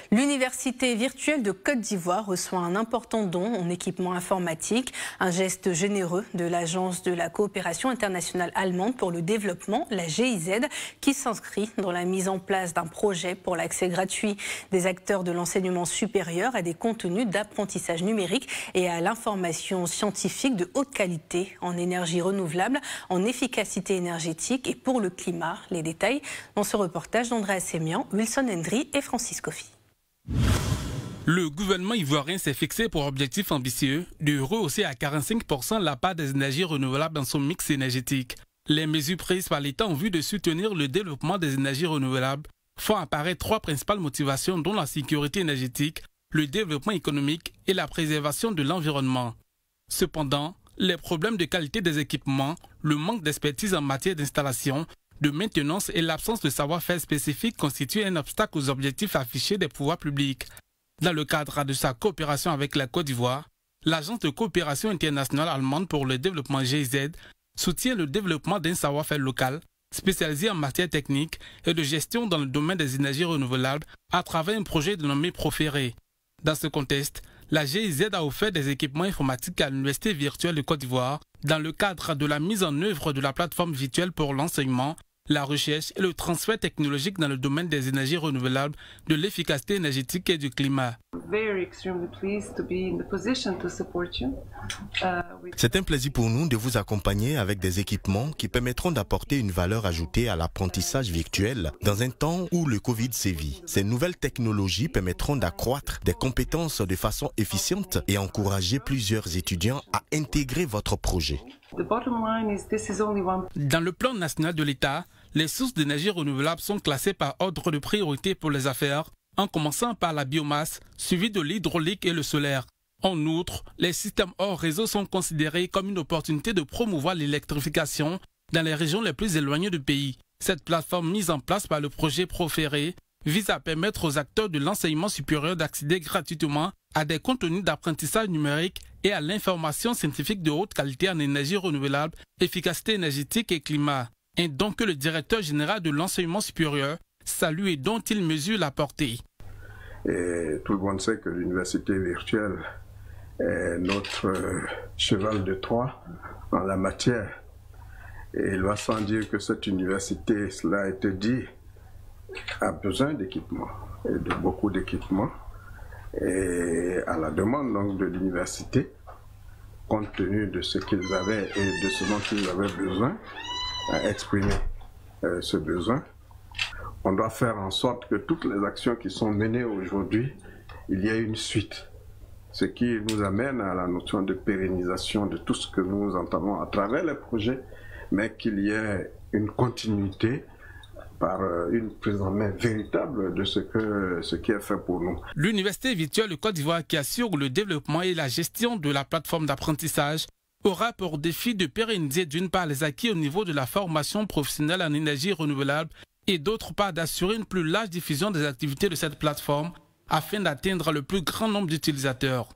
L'Université virtuelle de Côte d'Ivoire reçoit un important don en équipement informatique, un geste généreux de l'Agence de la coopération internationale allemande pour le développement, la GIZ, qui s'inscrit dans la mise en place d'un projet pour l'accès gratuit des acteurs de l'enseignement supérieur à des contenus d'apprentissage numérique et à l'information scientifique de haute qualité en énergie renouvelable, en efficacité énergétique et pour le climat. Les détails dans ce reportage d'Andrea Sémian, Wilson Hendry et Francis Kofi. Le gouvernement ivoirien s'est fixé pour objectif ambitieux de rehausser à 45% la part des énergies renouvelables dans son mix énergétique. Les mesures prises par l'État en vue de soutenir le développement des énergies renouvelables font apparaître trois principales motivations dont la sécurité énergétique, le développement économique et la préservation de l'environnement. Cependant, les problèmes de qualité des équipements, le manque d'expertise en matière d'installation, de maintenance et l'absence de savoir-faire spécifique constituent un obstacle aux objectifs affichés des pouvoirs publics. Dans le cadre de sa coopération avec la Côte d'Ivoire, l'Agence de coopération internationale allemande pour le développement GIZ soutient le développement d'un savoir-faire local spécialisé en matière technique et de gestion dans le domaine des énergies renouvelables à travers un projet dénommé Proféré. Dans ce contexte, la GIZ a offert des équipements informatiques à l'Université virtuelle de Côte d'Ivoire dans le cadre de la mise en œuvre de la plateforme virtuelle pour l'enseignement, la recherche et le transfert technologique dans le domaine des énergies renouvelables, de l'efficacité énergétique et du climat. C'est un plaisir pour nous de vous accompagner avec des équipements qui permettront d'apporter une valeur ajoutée à l'apprentissage virtuel dans un temps où le Covid sévit. Ces nouvelles technologies permettront d'accroître des compétences de façon efficiente et encourager plusieurs étudiants à intégrer votre projet. Dans le plan national de l'État, les sources d'énergie renouvelable sont classées par ordre de priorité pour les affaires, en commençant par la biomasse, suivi de l'hydraulique et le solaire. En outre, les systèmes hors réseau sont considérés comme une opportunité de promouvoir l'électrification dans les régions les plus éloignées du pays. Cette plateforme mise en place par le projet Proféré vise à permettre aux acteurs de l'enseignement supérieur d'accéder gratuitement à des contenus d'apprentissage numérique et à l'information scientifique de haute qualité en énergie renouvelable, efficacité énergétique et climat. Un don que le directeur général de l'enseignement supérieur salue et dont il mesure la portée. Et tout le monde sait que l'université virtuelle est notre cheval de Troie en la matière. Et il va sans dire que cette université, cela a été dit, a besoin d'équipements, et de beaucoup d'équipements. Et à la demande donc de l'université, compte tenu de ce qu'ils avaient et de ce dont ils avaient besoin, à exprimer ce besoin, on doit faire en sorte que toutes les actions qui sont menées aujourd'hui, il y ait une suite. Ce qui nous amène à la notion de pérennisation de tout ce que nous entendons à travers les projets, mais qu'il y ait une continuité par une prise en main véritable de ce qui est fait pour nous. L'Université virtuelle de Côte d'Ivoire, qui assure le développement et la gestion de la plateforme d'apprentissage, aura pour défi de pérenniser d'une part les acquis au niveau de la formation professionnelle en énergie renouvelable et d'autre part d'assurer une plus large diffusion des activités de cette plateforme afin d'atteindre le plus grand nombre d'utilisateurs.